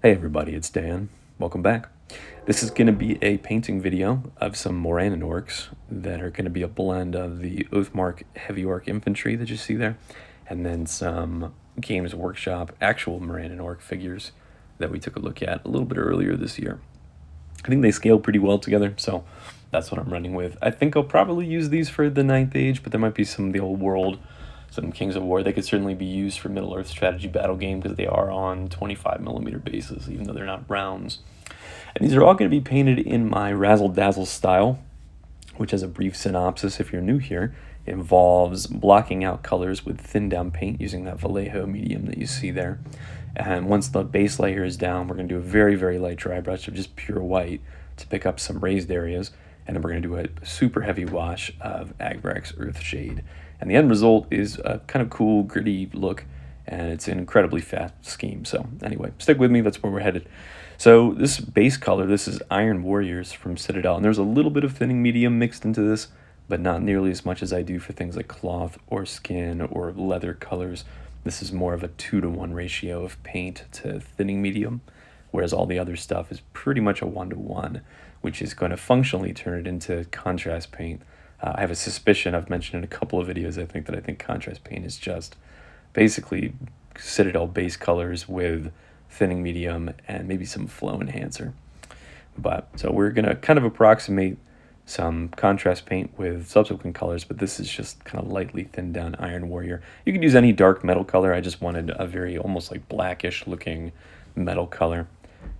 Hey everybody, it's Dan. Welcome back. This is going to be a painting video of some Morannon orcs that are going to be a blend of the Oathmark heavy orc infantry that you see there, and then some Games Workshop actual Morannon orc figures that we took a look at a little bit earlier this year. I think they scale pretty well together, so that's what I'm running with. I think I'll probably use these for the 9th Age, but there might be some of the old world, some Kings of War. They could certainly be used for Middle-earth strategy battle game because they are on 25mm bases, even though they're not rounds. And these are all going to be painted in my Razzle Dazzle style, which, as a brief synopsis, if you're new here, involves blocking out colors with thin down paint using that Vallejo medium that you see there. And once the base layer is down, we're going to do a very, very light dry brush of just pure white to pick up some raised areas. And then we're going to do a super heavy wash of Agrex's Earthshade. And the end result is a kind of cool, gritty look, and it's an incredibly fast scheme. So anyway, stick with me. That's where we're headed. So this base color, this is Iron Warriors from Citadel, and there's a little bit of thinning medium mixed into this, but not nearly as much as I do for things like cloth or skin or leather colors. This is more of a 2-to-1 ratio of paint to thinning medium, whereas all the other stuff is pretty much a 1-to-1, which is going to functionally turn it into contrast paint. I have a suspicion, I've mentioned in a couple of videos, I think contrast paint is just basically Citadel base colors with thinning medium and maybe some flow enhancer. But so we're going to kind of approximate some contrast paint with subsequent colors, but this is just kind of lightly thinned down Iron Warrior. You could use any dark metal color. I just wanted a very almost like blackish looking metal color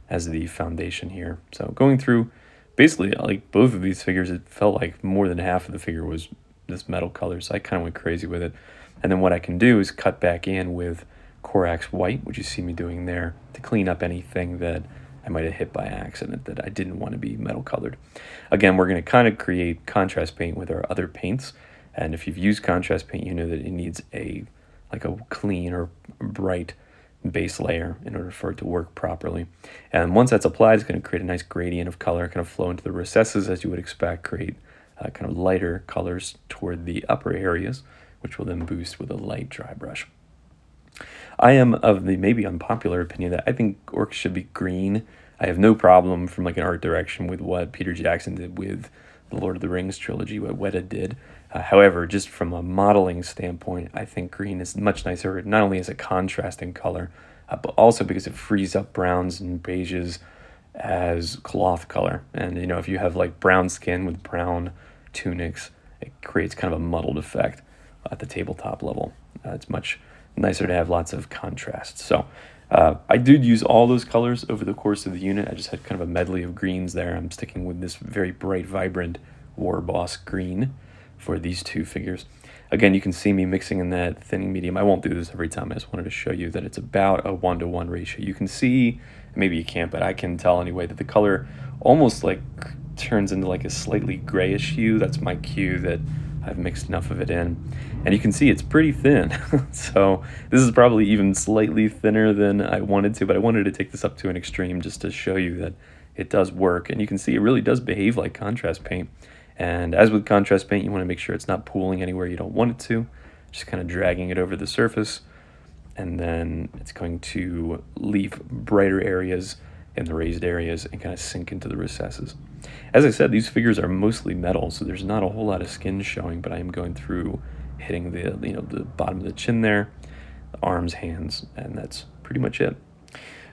as the foundation here. So going through basically like both of these figures, it felt like more than half of the figure was this metal color, so I kind of went crazy with it. And then what I can do is cut back in with Corax White, which you see me doing there, to clean up anything that I might have hit by accident that I didn't want to be metal colored. Again, we're going to kind of create contrast paint with our other paints, and if you've used contrast paint, you know that it needs a clean or bright base layer in order for it to work properly. And once that's applied, it's going to create a nice gradient of color, kind of flow into the recesses as you would expect, create kind of lighter colors toward the upper areas, which will then boost with a light dry brush. I am of the maybe unpopular opinion that I think orcs should be green. I have no problem from like an art direction with what Peter Jackson did with the Lord of the Rings trilogy, what Weta did. However, just from a modeling standpoint, I think green is much nicer, not only as a contrasting color, but also because it frees up browns and beiges as cloth color. And, you know, if you have like brown skin with brown tunics, it creates kind of a muddled effect at the tabletop level. It's much nicer to have lots of contrast. So I did use all those colors over the course of the unit. I just had kind of a medley of greens there. I'm sticking with this very bright, vibrant War Boss green for these two figures. Again, you can see me mixing in that thinning medium. I won't do this every time. I just wanted to show you that it's about a 1-to-1 ratio. You can see, maybe you can't, but I can tell anyway, that the color almost like turns into like a slightly grayish hue. That's my cue that I've mixed enough of it in. And you can see it's pretty thin. So this is probably even slightly thinner than I wanted to, but I wanted to take this up to an extreme just to show you that it does work. And you can see it really does behave like contrast paint. And as with contrast paint, you want to make sure it's not pooling anywhere you don't want it to, just kind of dragging it over the surface. And then it's going to leave brighter areas in the raised areas and kind of sink into the recesses. As I said, these figures are mostly metal, so there's not a whole lot of skin showing, but I am going through hitting the bottom of the chin there, the arms, hands, and that's pretty much it.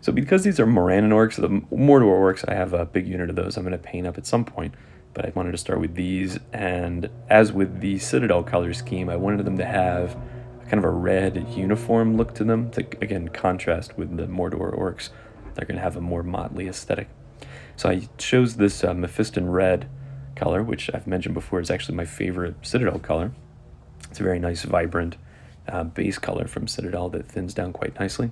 So because these are Morannon orcs, the Mordor orcs, I have a big unit of those I'm going to paint up at some point, but I wanted to start with these. And as with the Citadel color scheme, I wanted them to have kind of a red uniform look to them to, again, contrast with the Mordor orcs. They're going to have a more motley aesthetic. So I chose this Mephiston red color, which I've mentioned before is actually my favorite Citadel color. It's a very nice, vibrant base color from Citadel that thins down quite nicely.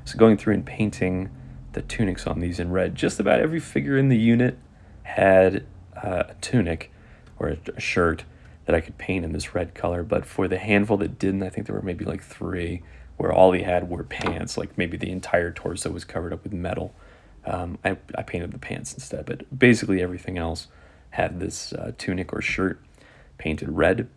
So going through and painting the tunics on these in red, just about every figure in the unit had a tunic or a shirt that I could paint in this red color. But for the handful that didn't, I think there were maybe like 3 where all he had were pants, like maybe the entire torso was covered up with metal. I painted the pants instead, but basically everything else had this tunic or shirt painted red.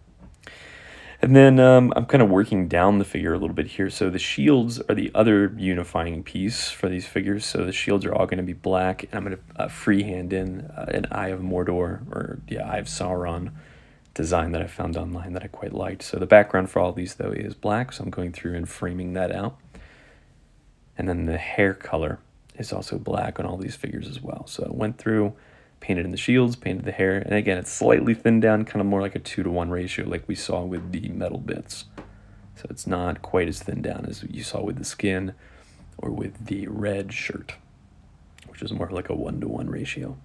And then I'm kind of working down the figure a little bit here. So the shields are the other unifying piece for these figures. So the shields are all going to be black, and I'm going to freehand in an Eye of Mordor, or yeah, Eye of Sauron design that I found online that I quite liked. So the background for all these, though, is black, so I'm going through and framing that out. And then the hair color is also black on all these figures as well. So I went through, painted in the shields, painted the hair, and again, it's slightly thinned down, kind of more like a 2-to-1 ratio like we saw with the metal bits. So it's not quite as thinned down as you saw with the skin or with the red shirt, which is more like a 1-to-1 ratio.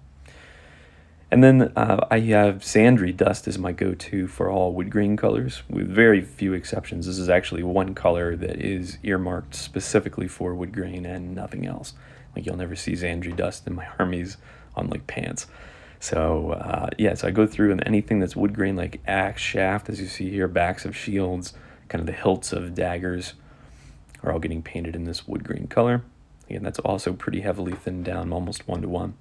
And then I have Sandry Dust as my go-to for all wood grain colors, with very few exceptions. This is actually one color that is earmarked specifically for wood grain and nothing else. Like, you'll never see Sandry Dust in my armies on like pants. So yeah, so I go through, and anything that's wood grain, like axe shaft, as you see here, backs of shields, kind of the hilts of daggers, are all getting painted in this wood grain color. Again, that's also pretty heavily thinned down, almost 1-to-1.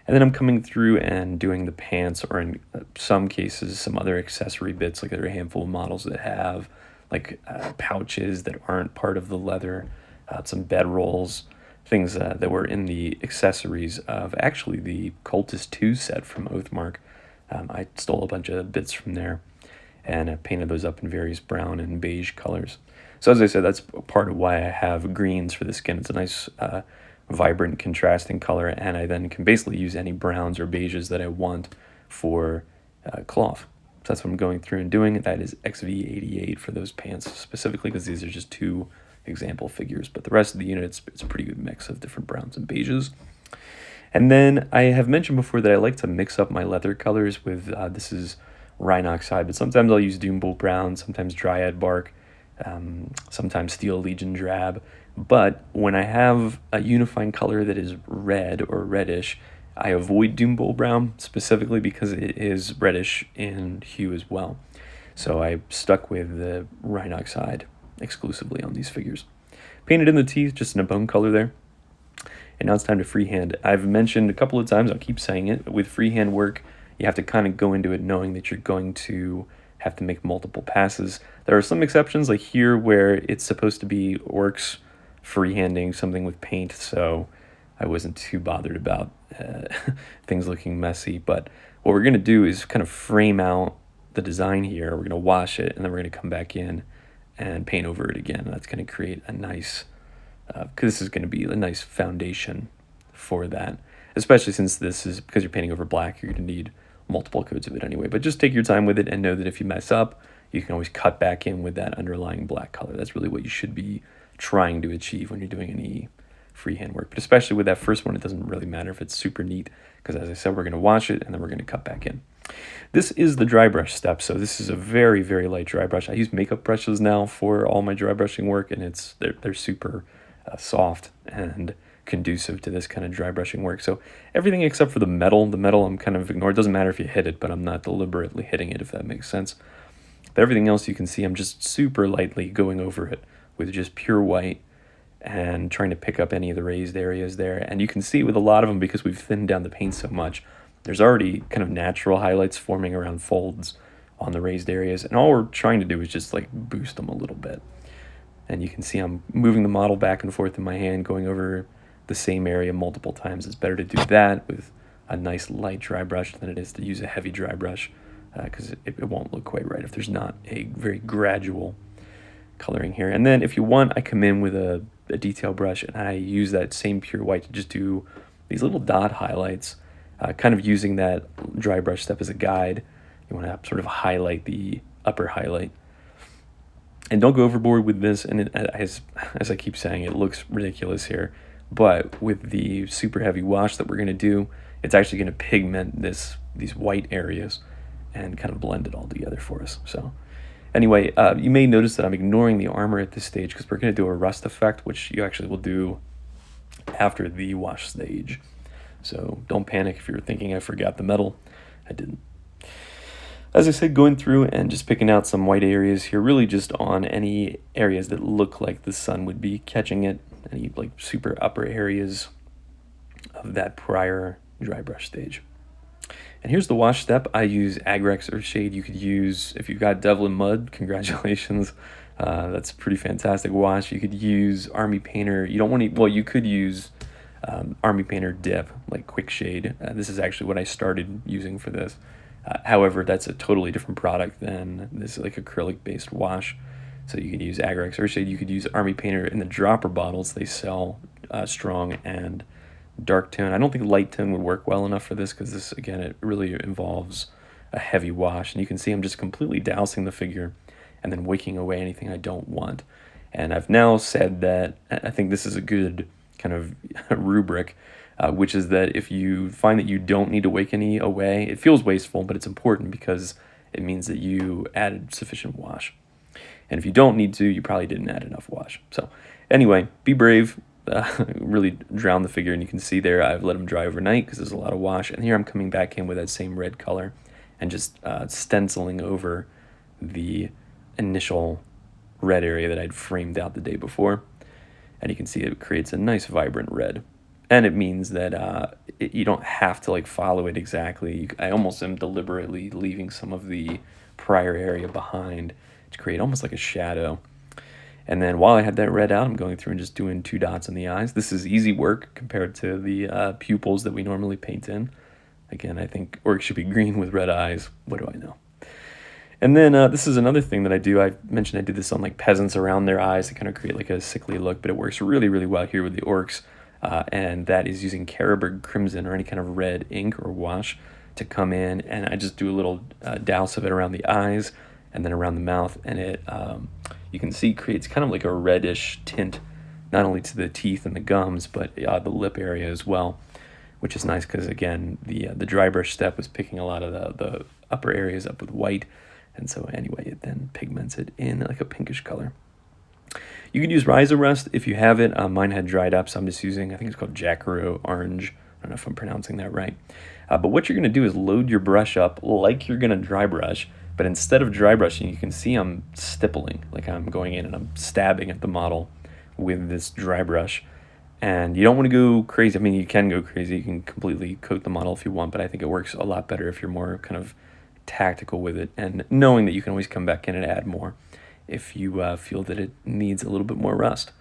And then I'm coming through and doing the pants, or in some cases, some other accessory bits. Like, there are a handful of models that have like pouches that aren't part of the leather, some bedrolls, things that were in the accessories of actually the Cultist 2 set from Oathmark. I stole a bunch of bits from there, and I painted those up in various brown and beige colors. So as I said, that's part of why I have greens for the skin. It's a nice vibrant contrasting color, and I then can basically use any browns or beiges that I want for cloth. So that's what I'm going through and doing. That is XV88 for those pants specifically, because these are just 2 example figures, but the rest of the unit, it's a pretty good mix of different browns and beiges. And then I have mentioned before that I like to mix up my leather colors with, this is Rhinox hide, but sometimes I'll use Doombolt brown, sometimes Dryad bark, sometimes Steel Legion drab. But when I have a unifying color that is red or reddish, I avoid Doombolt brown, specifically because it is reddish in hue as well. So I stuck with the Rhinox hide exclusively on these figures. Painted in the teeth, just in a bone color there. And now it's time to freehand. I've mentioned a couple of times, I'll keep saying it, with freehand work, you have to kind of go into it knowing that you're going to have to make multiple passes. There are some exceptions, like here, where it's supposed to be Orcs freehanding something with paint, so I wasn't too bothered about things looking messy. But what we're going to do is kind of frame out the design here. We're going to wash it, and then we're going to come back in and paint over it again. And that's going to create a nice, because this is going to be a nice foundation for that, especially since this is, because you're painting over black, you're going to need multiple coats of it anyway. But just take your time with it, and know that if you mess up, you can always cut back in with that underlying black color. That's really what you should be trying to achieve when you're doing any freehand work. But especially with that first one, it doesn't really matter if it's super neat, because as I said, we're going to wash it and then we're going to cut back in. This is the dry brush step. So this is a very, very light dry brush. I use makeup brushes now for all my dry brushing work, and they're super soft and conducive to this kind of dry brushing work. So everything except for the metal I'm kind of ignoring. It doesn't matter if you hit it, but I'm not deliberately hitting it, if that makes sense. But everything else, you can see I'm just super lightly going over it with just pure white and trying to pick up any of the raised areas there. And you can see with a lot of them, because we've thinned down the paint so much, there's already kind of natural highlights forming around folds on the raised areas. And all we're trying to do is just like boost them a little bit. And you can see I'm moving the model back and forth in my hand, going over the same area multiple times. It's better to do that with a nice light dry brush than it is to use a heavy dry brush, because it won't look quite right if there's not a very gradual coloring here. And then if you want, I come in with a detail brush, and I use that same pure white to just do these little dot highlights, kind of using that dry brush step as a guide. You want to sort of highlight the upper highlight. And don't go overboard with this, and as I keep saying, it looks ridiculous here, but with the super heavy wash that we're going to do, it's actually going to pigment these white areas and kind of blend it all together for us. So anyway, you may notice that I'm ignoring the armor at this stage, because we're going to do a rust effect, which you actually will do after the wash stage. So don't panic if you're thinking I forgot the metal. I didn't. As I said, going through and just picking out some white areas here, really just on any areas that look like the sun would be catching it, any like super upper areas of that prior dry brush stage. And here's the wash step. I use Agrex Earthshade. You could use, if you've got Devil in Mud, congratulations. That's a pretty fantastic wash. You could use Army Painter. You don't want to, well, you could use Army Painter Dip, like Quick Shade. This is actually what I started using for this. However, that's a totally different product than this like acrylic based wash. So you could use Agrex Earthshade. You could use Army Painter in the dropper bottles. They sell strong and dark tone. I don't think light tone would work well enough for this because this, again, it really involves a heavy wash. And you can see I'm just completely dousing the figure and then wicking away anything I don't want. And I've now said that I think this is a good kind of rubric, which is that if you find that you don't need to wake any away, it feels wasteful, but it's important because it means that you added sufficient wash. And if you don't need to, you probably didn't add enough wash. So anyway, be brave. Really drown the figure, and you can see there I've let them dry overnight because there's a lot of wash. And here I'm coming back in with that same red color and just stenciling over the initial red area that I'd framed out the day before. And you can see it creates a nice vibrant red. And it means that you don't have to like follow it exactly. I almost am deliberately leaving some of the prior area behind to create almost like a shadow. And then while I had that red out, I'm going through and just doing 2 dots in the eyes. This is easy work compared to the pupils that we normally paint in. Again, I think orcs should be green with red eyes. What do I know? And then this is another thing that I do. I mentioned I did this on like peasants around their eyes to kind of create like a sickly look, but it works really, really well here with the orcs. And that is using Carroburg Crimson or any kind of red ink or wash to come in. And I just do a little douse of it around the eyes and then around the mouth. And it, you can see, creates kind of like a reddish tint, not only to the teeth and the gums, but the lip area as well, which is nice because, again, the dry brush step was picking a lot of the upper areas up with white. And so anyway, it then pigments it in like a pinkish color. You could use Razzle Rust if you have it. Mine had dried up, so I'm just using, I think it's called Jacaro Orange. I don't know if I'm pronouncing that right. But what you're going to do is load your brush up like you're going to dry brush, but instead of dry brushing, you can see I'm stippling, like I'm going in and I'm stabbing at the model with this dry brush. And you don't want to go crazy. I mean, you can go crazy. You can completely coat the model if you want, but I think it works a lot better if you're more kind of tactical with it and knowing that you can always come back in and add more if you feel that it needs a little bit more rust.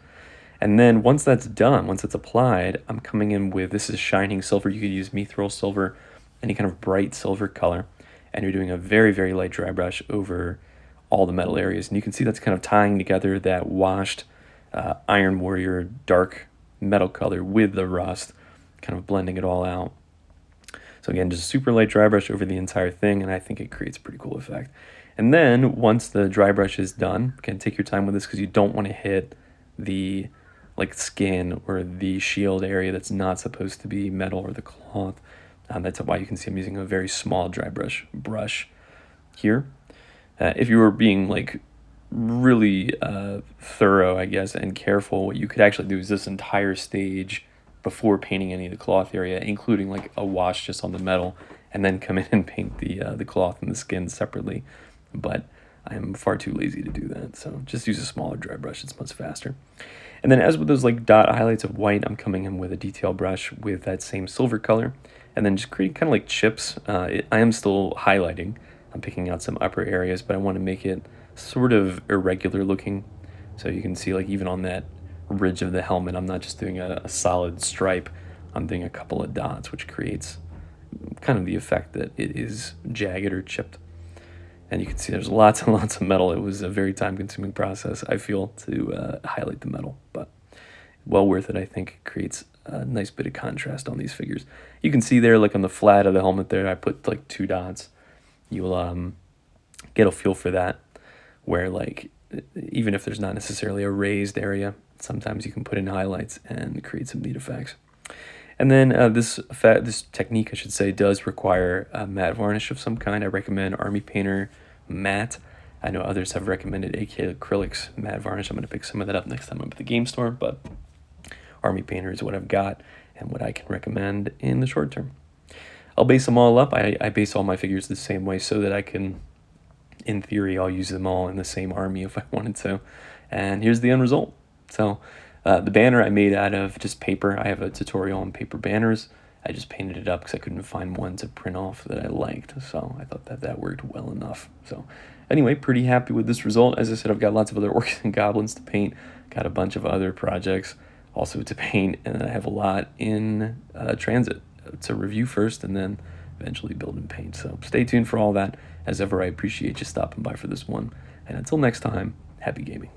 And then once that's done, once it's applied, I'm coming in with, this is shining silver. You could use mithril silver, any kind of bright silver color. And you're doing a very, very light dry brush over all the metal areas. And you can see that's kind of tying together that washed Iron Warrior dark metal color with the rust, kind of blending it all out. So again, just super light dry brush over the entire thing, and I think it creates a pretty cool effect. And then once the dry brush is done, again, take your time with this because you don't want to hit the like skin or the shield area that's not supposed to be metal or the cloth. That's why you can see I'm using a very small dry brush here. If you were being like really thorough, I guess, and careful, what you could actually do is this entire stage before painting any of the cloth area, including like a wash just on the metal, and then come in and paint the cloth and the skin separately. But I'm far too lazy to do that, so just use a smaller dry brush. It's much faster. And then as with those like dot highlights of white, I'm coming in with a detail brush with that same silver color, and then just create kind of like chips. I am still highlighting. I'm picking out some upper areas, but I want to make it sort of irregular looking. So you can see like even on that ridge of the helmet, I'm not just doing a solid stripe. I'm doing a couple of dots, which creates kind of the effect that it is jagged or chipped. And you can see there's lots and lots of metal. It was a very time-consuming process, I feel, to highlight the metal. But well worth it, I think. It creates a nice bit of contrast on these figures. You can see there, like on the flat of the helmet there, I put like 2 dots. You'll get a feel for that, where like even if there's not necessarily a raised area, sometimes you can put in highlights and create some neat effects. And then this technique, I should say, does require a matte varnish of some kind. I recommend Army Painter Matte. I know others have recommended AK Acrylics Matte Varnish. I'm going to pick some of that up next time I'm at the game store, but Army Painter is what I've got and what I can recommend in the short term. I'll base them all up. I base all my figures the same way so that I can, in theory, I'll use them all in the same army if I wanted to. And here's the end result. So the banner I made out of just paper. I have a tutorial on paper banners. I just painted it up because I couldn't find one to print off that I liked, so I thought that worked well enough. So anyway, pretty happy with this result. As I said, I've got lots of other orcs and goblins to paint, got a bunch of other projects also to paint, and I have a lot in transit to review first and then eventually build and paint. So stay tuned for all that. As ever, I appreciate you stopping by for this one, and until next time, happy gaming.